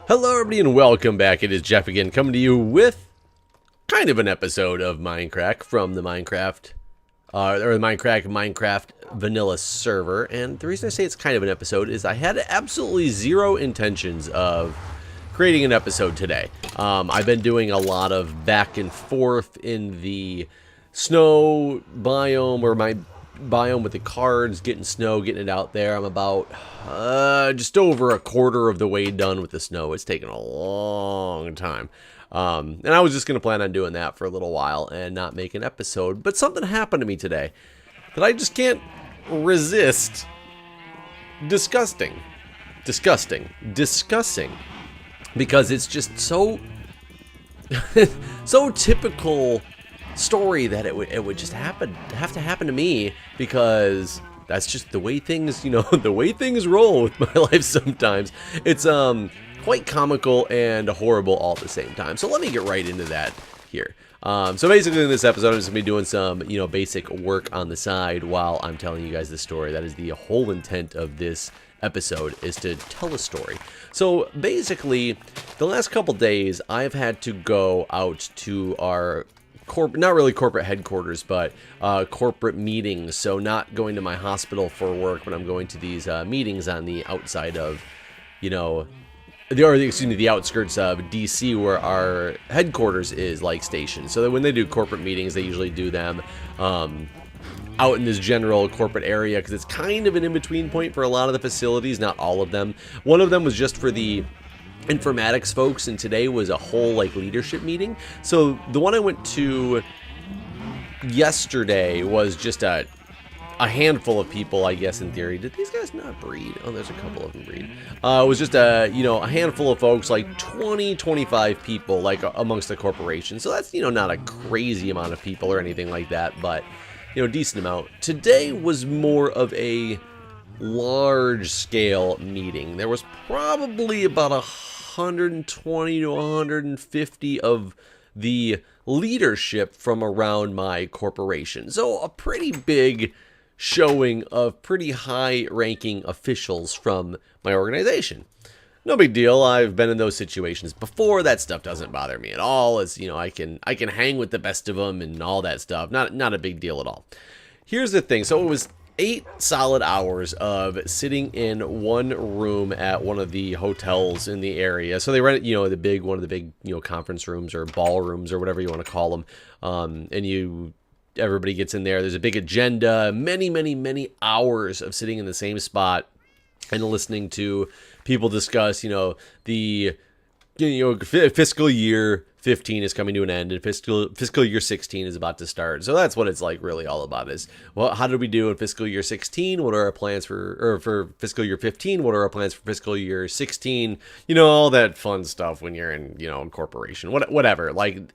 Hello everybody and welcome back. It is Jeff again coming to you with kind of an episode of Mindcrack from the Minecraft vanilla server. And the reason I say it's kind of an episode is I had absolutely zero intentions of creating an episode today. I've been doing a lot of back and forth in the snow biome, or my biome with the cards, getting snow, getting it out there. I'm about just over a quarter of the way done with the snow. It's taken a long time. And I was just going to plan on doing that for a little while and not make an episode. But something happened to me today that I just can't resist discussing. Because it's just so so typical story that it would just have to happen to me, because that's just the way things, the way things roll with my life sometimes. It's quite comical and horrible all at the same time. So let me get right into that here. So basically in this episode, I'm just gonna be doing some, basic work on the side while I'm telling you guys this story. That is the whole intent of this episode, is to tell a story. So basically, the last couple days, I've had to go out to our not really corporate headquarters, but corporate meetings. So not going to my hospital for work, but I'm going to these meetings on the outside of, the outskirts of DC, where our headquarters is stationed. So that when they do corporate meetings, they usually do them out in this general corporate area, because it's kind of an in-between point for a lot of the facilities, not all of them. One of them was just for the informatics folks, and today was a whole leadership meeting. So the one I went to yesterday was just a handful of people, I guess, in theory. Did these guys not breed? Oh, there's a couple of them breed. It was just a handful of folks, 20-25 people, amongst the corporation. So that's, not a crazy amount of people or anything like that, but decent amount. Today was more of a large scale meeting. There was probably about 120 to 150 of the leadership from around my corporation. So a pretty big showing of pretty high ranking officials from my organization. No big deal. I've been in those situations before. That stuff doesn't bother me at all. As I can hang with the best of them and all that stuff. Not a big deal at all. Here's the thing. So it was 8 solid hours of sitting in one room at one of the hotels in the area. So they rent, one of the big, conference rooms or ballrooms or whatever you want to call them. And everybody gets in there. There's a big agenda. Many hours of sitting in the same spot and listening to people discuss, the fiscal year 15 is coming to an end, and fiscal year 16 is about to start. So that's what it's really all about, is, well, how did we do in fiscal year 16? What are our plans for fiscal year 15? What are our plans for fiscal year 16? All that fun stuff when you're in, corporation, whatever.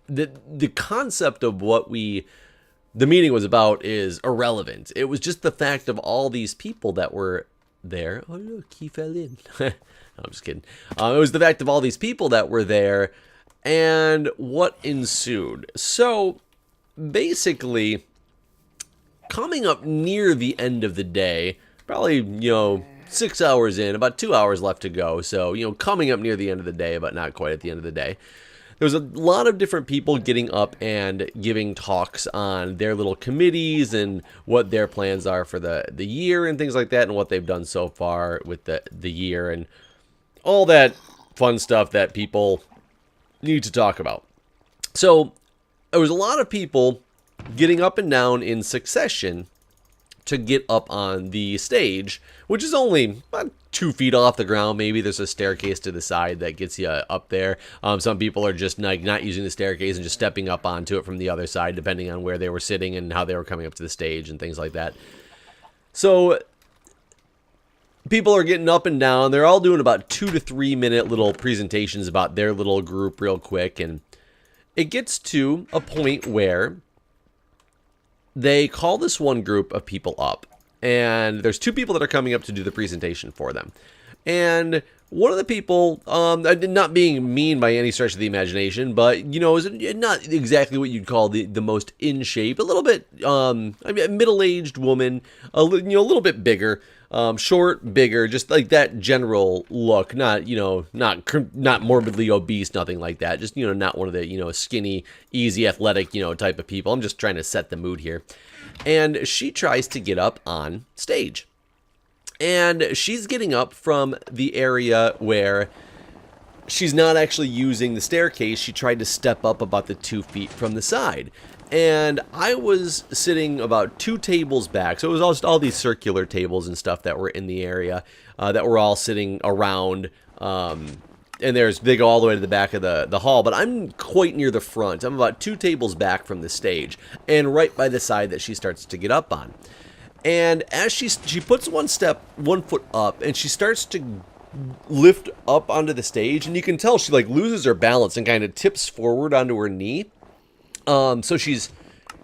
The concept of what the meeting was about is irrelevant. It was just the fact of all these people that were there. Oh, look, he fell in. No, I'm just kidding. It was the fact of all these people that were there and what ensued. So basically, coming up near the end of the day, probably, 6 hours in, about 2 hours left to go. So, coming up near the end of the day, but not quite at the end of the day. There was a lot of different people getting up and giving talks on their little committees and what their plans are for the year and things like that, and what they've done so far with the year and all that fun stuff that people need to talk about. So there was a lot of people getting up and down in succession to get up on the stage, which is only about 2 feet off the ground. Maybe there's a staircase to the side that gets you up there. Some people are just not using the staircase and just stepping up onto it from the other side, depending on where they were sitting and how they were coming up to the stage and things like that. So people are getting up and down. They're all doing about 2 to 3 minute little presentations about their little group real quick. And it gets to a point where they call this one group of people up. And there's 2 people that are coming up to do the presentation for them. And one of the people, not being mean by any stretch of the imagination, but, you know, is not exactly what you'd call the most in shape, a little bit, I mean, a middle-aged woman, a little bit bigger, short, bigger, just like that general look, not, you know, not morbidly obese, nothing like that, just, you know, not one of the, you know, skinny, easy, athletic, you know, type of people. I'm just trying to set the mood here. And she tries to get up on stage. And she's getting up from the area where she's not actually using the staircase. She tried to step up about the 2 feet from the side. And I was sitting about 2 tables back. So it was all these circular tables and stuff that were in the area that were all sitting around. And they go all the way to the back of the hall. But I'm quite near the front. I'm about 2 tables back from the stage. And right by the side that she starts to get up on. And as she puts one foot up, and she starts to lift up onto the stage, and you can tell she like loses her balance and kind of tips forward onto her knee. So she's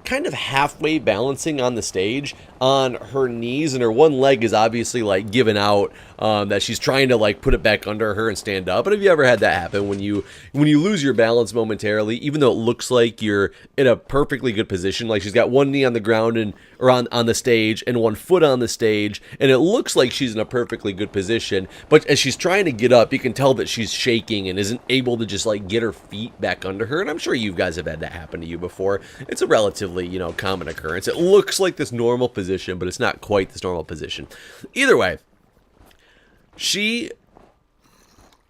kind of halfway balancing on the stage on her knees, and her one leg is obviously like given out, that she's trying to like put it back under her and stand up. But have you ever had that happen when you lose your balance momentarily, even though it looks like you're in a perfectly good position, like she's got one knee on the ground or on the stage and one foot on the stage, and it looks like she's in a perfectly good position, but as she's trying to get up, you can tell that she's shaking and isn't able to just like get her feet back under her. And I'm sure you guys have had that happen to you before. It's a relatively, you know, common occurrence. It looks like this normal position, but it's not quite this normal position. Either way, she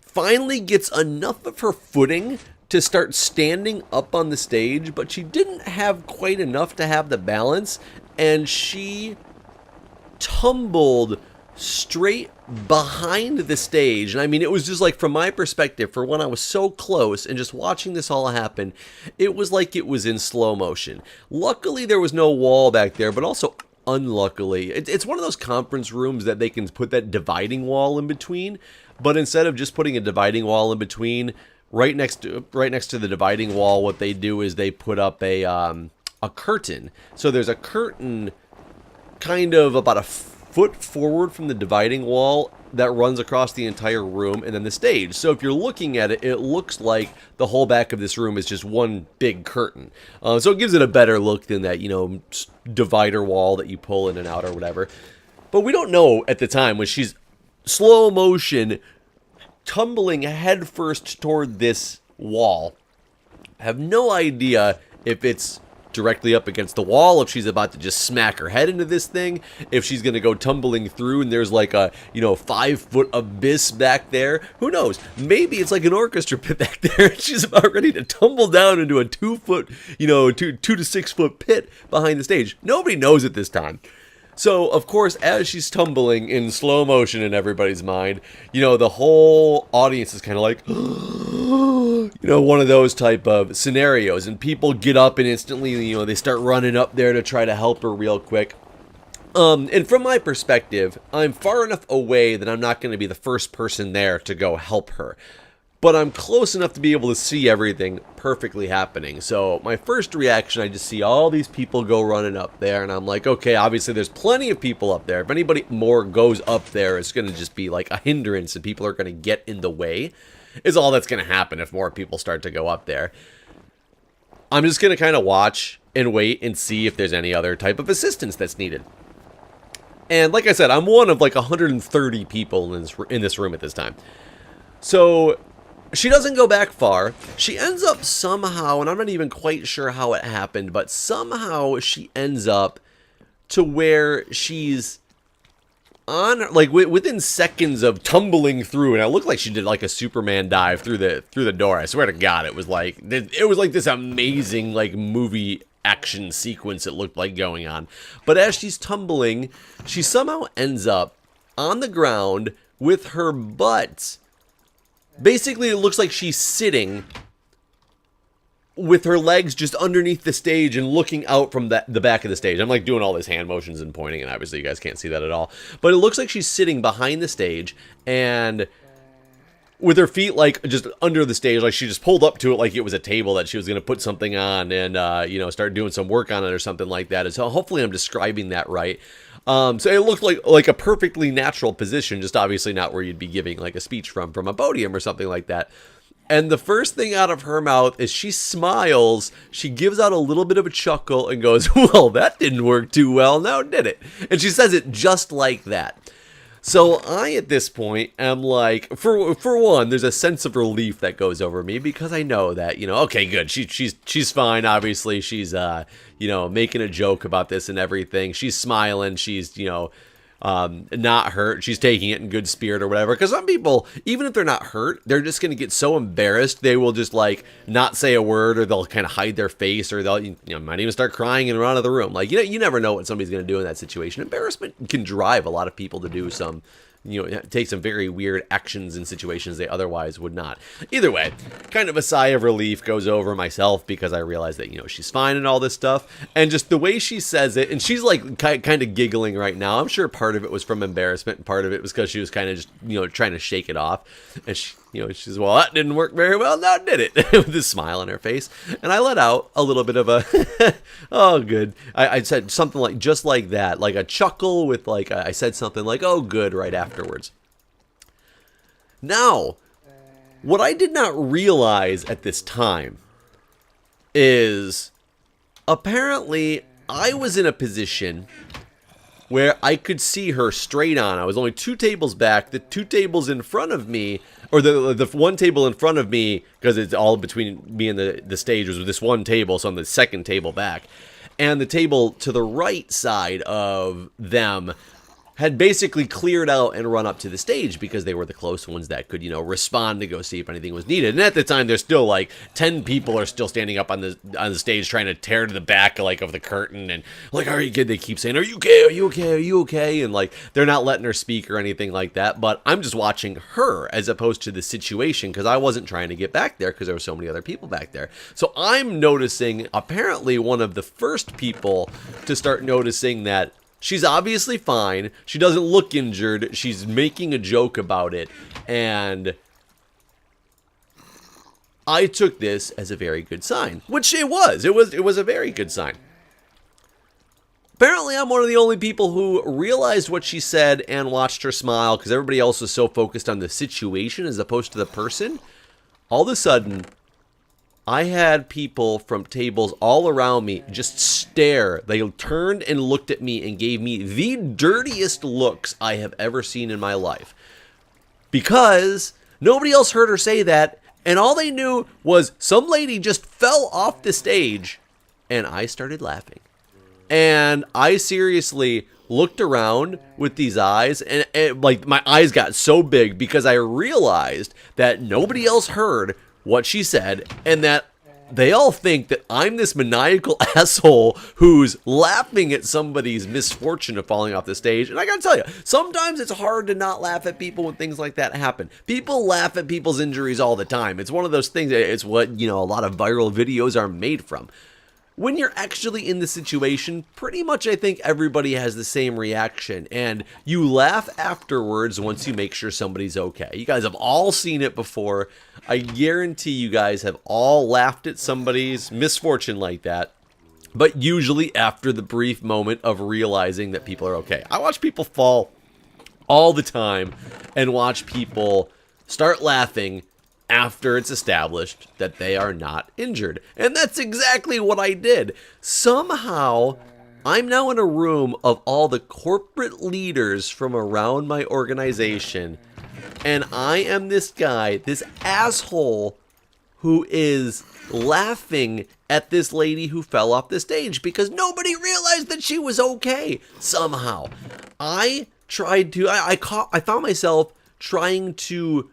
finally gets enough of her footing to start standing up on the stage, but she didn't have quite enough to have the balance, and she tumbled straight behind the stage. And I mean, it was just like, from my perspective, for when I was so close and just watching this all happen, it was like it was in slow motion. Luckily, there was no wall back there, but also unluckily, it's one of those conference rooms that they can put that dividing wall in between, but instead of just putting a dividing wall in between, right next to the dividing wall, what they do is they put up a curtain. So there's a curtain kind of about a foot forward from the dividing wall that runs across the entire room, and then the stage. So if you're looking at it, it looks like the whole back of this room is just one big curtain. So it gives it a better look than that, you know, divider wall that you pull in and out or whatever. But we don't know at the time, when she's slow motion tumbling headfirst toward this wall. I have no idea if it's directly up against the wall, if she's about to just smack her head into this thing, if she's going to go tumbling through and there's like a, you know, 5-foot abyss back there. Who knows? Maybe it's like an orchestra pit back there. She's about ready to tumble down into a 2-foot, you know, 2 to 6 foot pit behind the stage. Nobody knows at this time. So, of course, as she's tumbling in slow motion in everybody's mind, you know, the whole audience is kind of like, you know, one of those type of scenarios. And people get up and instantly, you know, they start running up there to try to help her real quick. And from my perspective, I'm far enough away that I'm not going to be the first person there to go help her. But I'm close enough to be able to see everything perfectly happening. So my first reaction, I just see all these people go running up there, and I'm like, okay, obviously there's plenty of people up there. If anybody more goes up there, it's going to just be like a hindrance, and people are going to get in the way, is all that's going to happen if more people start to go up there. I'm just going to kind of watch and wait and see if there's any other type of assistance that's needed. And like I said, I'm one of like 130 people in this room at this time. So she doesn't go back far. She ends up somehow, and I'm not even quite sure how it happened, but somehow she ends up to where she's on, like, within seconds of tumbling through, and it looked like she did like a Superman dive through the door. I swear to God, it was like this amazing like movie action sequence it looked like going on. But as she's tumbling, she somehow ends up on the ground with her butt. Basically, it looks like she's sitting with her legs just underneath the stage and looking out from the back of the stage. I'm like doing all these hand motions and pointing, and obviously you guys can't see that at all. But it looks like she's sitting behind the stage and with her feet like just under the stage, like she just pulled up to it like it was a table that she was going to put something on and, you know, start doing some work on it or something like that. So hopefully I'm describing that right. So it looked like a perfectly natural position, just obviously not where you'd be giving like a speech from a podium or something like that. And the first thing out of her mouth is she smiles, she gives out a little bit of a chuckle and goes, well, that didn't work too well, now did it? And she says it just like that. So I, at this point, am like, for one, there's a sense of relief that goes over me because I know that, you know, okay, good, she's fine, obviously, she's, you know, making a joke about this and everything, she's smiling, she's, you know, not hurt, she's taking it in good spirit or whatever, because some people, even if they're not hurt, they're just going to get so embarrassed, they will just, like, not say a word, or they'll kind of hide their face, or they'll, you know, might even start crying and run out of the room. Like, you know, you never know what somebody's going to do in that situation. Embarrassment can drive a lot of people to do some, you know, take some very weird actions in situations they otherwise would not. Either way, kind of a sigh of relief goes over myself because I realize that, you know, she's fine and all this stuff. And just the way she says it, and she's like kind of giggling right now. I'm sure part of it was from embarrassment and part of it was because she was kind of just, you know, trying to shake it off. And she, you know, she says, well, that didn't work very well, now did it? With this smile on her face. And I let out a little bit of a, oh, good. I said something like, just like that, like a chuckle with like, I said something like, oh, good, right afterwards. Now, what I did not realize at this time is apparently I was in a position where I could see her straight on. I was only 2 tables back. The 2 tables in front of me, or the one table in front of me, because it's all between me and the stage, was this one table, so I'm the second table back. And the table to the right side of them had basically cleared out and run up to the stage because they were the close ones that could, you know, respond to go see if anything was needed. And at the time, there's still like 10 people are still standing up on the stage trying to tear to the back like of the curtain and like, are you good? They keep saying, are you okay? Are you okay? Are you okay? And like, they're not letting her speak or anything like that. But I'm just watching her as opposed to the situation because I wasn't trying to get back there because there were so many other people back there. So I'm noticing apparently one of the first people to start noticing that she's obviously fine. She doesn't look injured. She's making a joke about it. And I took this as a very good sign, which it was. It was a very good sign. Apparently, I'm one of the only people who realized what she said and watched her smile because everybody else was so focused on the situation as opposed to the person. All of a sudden, I had people from tables all around me just stare. They turned and looked at me and gave me the dirtiest looks I have ever seen in my life. Because nobody else heard her say that, and all they knew was some lady just fell off the stage, and I started laughing. And I seriously looked around with these eyes, and like my eyes got so big because I realized that nobody else heard what she said, and that they all think that I'm this maniacal asshole who's laughing at somebody's misfortune of falling off the stage. And I gotta tell you, sometimes it's hard to not laugh at people when things like that happen. People laugh at people's injuries all the time. It's one of those things, it's what, you know, a lot of viral videos are made from. When you're actually in the situation, pretty much I think everybody has the same reaction, and you laugh afterwards once you make sure somebody's okay. You guys have all seen it before. I guarantee you guys have all laughed at somebody's misfortune like that, but usually after the brief moment of realizing that people are okay. I watch people fall all the time and watch people start laughing after it's established that they are not injured. And that's exactly what I did. Somehow, I'm now in a room of all the corporate leaders from around my organization, and I am this guy, this asshole, who is laughing at this lady who fell off the stage because nobody realized that she was okay somehow. I found myself trying to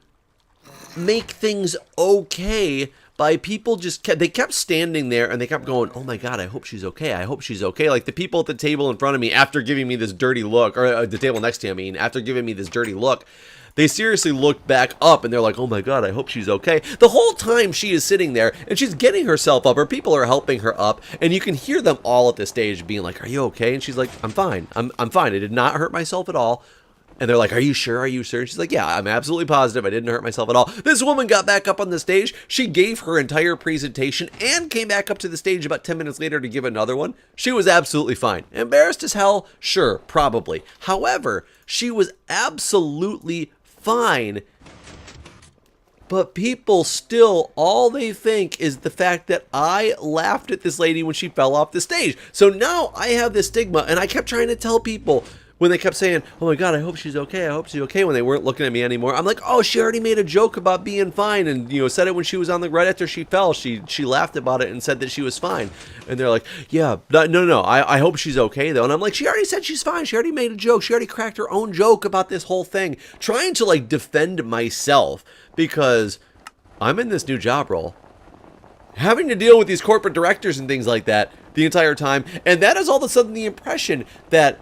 make things okay by people they kept standing there and they kept going, oh my God, I hope she's okay. I hope she's okay. Like the people at the table in front of me, after giving me this dirty look, or the table next to me, after giving me this dirty look, they seriously looked back up and they're like, oh my God, I hope she's okay. The whole time she is sitting there and she's getting herself up, or people are helping her up, and you can hear them all at the stage being like, are you okay? And she's like, I'm fine. I'm fine. I did not hurt myself at all. And they're like, are you sure? Are you sure? And she's like, yeah, I'm absolutely positive. I didn't hurt myself at all. This woman got back up on the stage. She gave her entire presentation and came back up to the stage about 10 minutes later to give another one. She was absolutely fine. Embarrassed as hell? Sure, probably. However, she was absolutely fine. But people still, all they think is the fact that I laughed at this lady when she fell off the stage. So now I have this stigma, and I kept trying to tell people when they kept saying, oh my God, I hope she's okay, I hope she's okay, when they weren't looking at me anymore. I'm like, oh, she already made a joke about being fine, and, you know, said it when she was on the, right after she fell, she laughed about it and said that she was fine. And they're like, yeah, no, I hope she's okay, though. And I'm like, she already said she's fine, she already made a joke, she already cracked her own joke about this whole thing, trying to, like, defend myself, because I'm in this new job role, having to deal with these corporate directors and things like that the entire time, and that is all of a sudden the impression that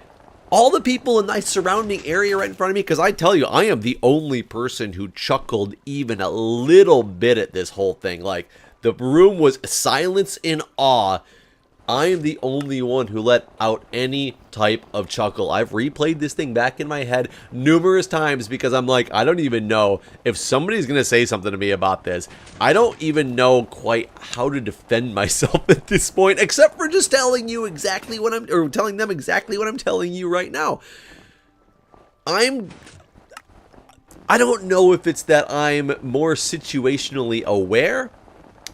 all the people in the surrounding area right in front of me, because I tell you, I am the only person who chuckled even a little bit at this whole thing. Like, the room was silence in awe. I am the only one who let out any type of chuckle. I've replayed this thing back in my head numerous times because I'm like, I don't even know if somebody's going to say something to me about this. I don't even know quite how to defend myself at this point, except for just telling you exactly what or telling them exactly what I'm telling you right now. I don't know if it's that I'm more situationally aware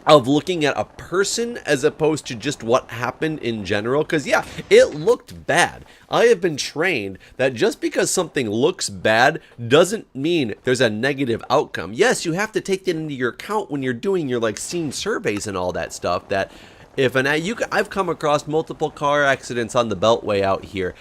of looking at a person as opposed to just what happened in general, because yeah, it looked bad. I have been trained that just because something looks bad doesn't mean there's a negative outcome. Yes, you have to take that into your account when you're doing your like scene surveys and all that stuff, that if I've come across multiple car accidents on the Beltway out here.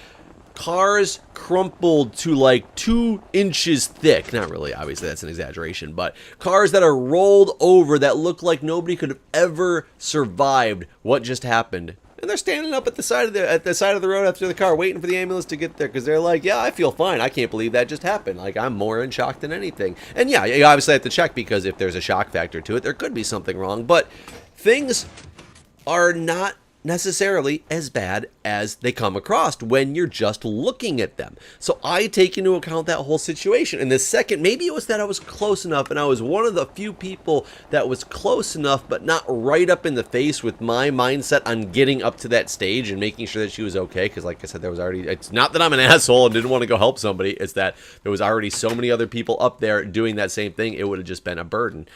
Cars crumpled to like 2 inches thick. Not really, obviously that's an exaggeration, but cars that are rolled over that look like nobody could have ever survived what just happened. And they're standing up at the side of the road after the car, waiting for the ambulance to get there, because they're like, yeah, I feel fine. I can't believe that just happened. Like, I'm more in shock than anything. And yeah, you obviously have to check, because if there's a shock factor to it, there could be something wrong. But things are not necessarily as bad as they come across when you're just looking at them. So I take into account that whole situation. And the second, maybe it was that I was close enough, and I was one of the few people that was close enough, but not right up in the face with my mindset on getting up to that stage and making sure that she was okay. Because like I said, there was already, it's not that I'm an asshole and didn't want to go help somebody, it's that there was already so many other people up there doing that same thing, it would have just been a burden.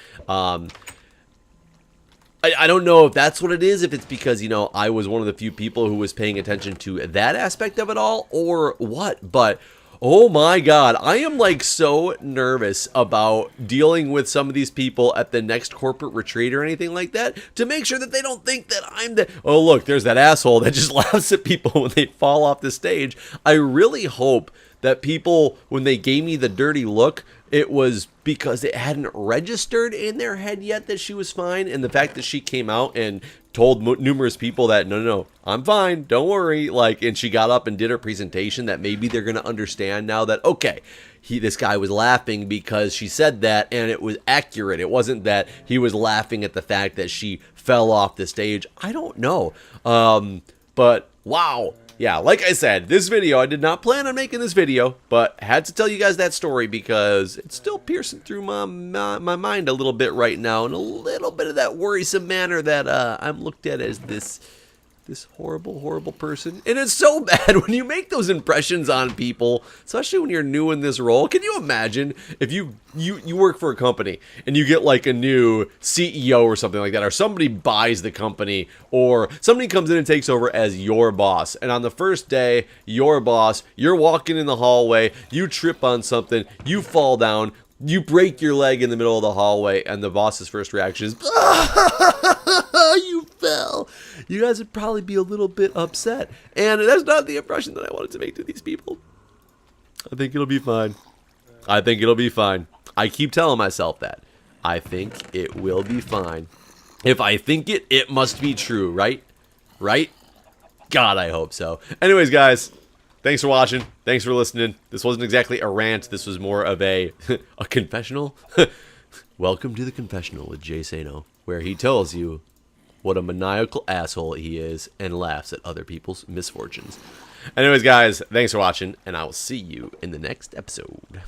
I don't know if that's what it is, if it's because, you know, I was one of the few people who was paying attention to that aspect of it all, or what, but oh my God, I am like so nervous about dealing with some of these people at the next corporate retreat or anything like that, to make sure that they don't think that I'm the, oh look, there's that asshole that just laughs at people when they fall off the stage. I really hope that people, when they gave me the dirty look, it was because it hadn't registered in their head yet that she was fine. And the fact that she came out and told numerous people that, no, I'm fine, don't worry. Like, and she got up and did her presentation, that maybe they're going to understand now that, okay, this guy was laughing because she said that and it was accurate. It wasn't that he was laughing at the fact that she fell off the stage. I don't know. But wow. Yeah, like I said, this video, I did not plan on making this video, but had to tell you guys that story because it's still piercing through my mind a little bit right now, in a little bit of that worrisome manner that I'm looked at as this horrible person. And it's so bad when you make those impressions on people, especially when you're new in this role. Can you imagine if you work for a company and you get like a new CEO or something like that, or somebody buys the company, or somebody comes in and takes over as your boss, and on the first day, your boss, you're walking in the hallway, you trip on something, you fall down, you break your leg in the middle of the hallway, and the boss's first reaction is, you fell. You guys would probably be a little bit upset. And that's not the impression that I wanted to make to these people. I think it'll be fine. I think it'll be fine. I keep telling myself that. I think it will be fine. If I think it, it must be true, right? Right? God, I hope so. Anyways, guys, thanks for watching. Thanks for listening. This wasn't exactly a rant. This was more of a confessional. Welcome to the confessional with Jay Sano, where he tells you what a maniacal asshole he is and laughs at other people's misfortunes. Anyways, guys, thanks for watching, and I will see you in the next episode.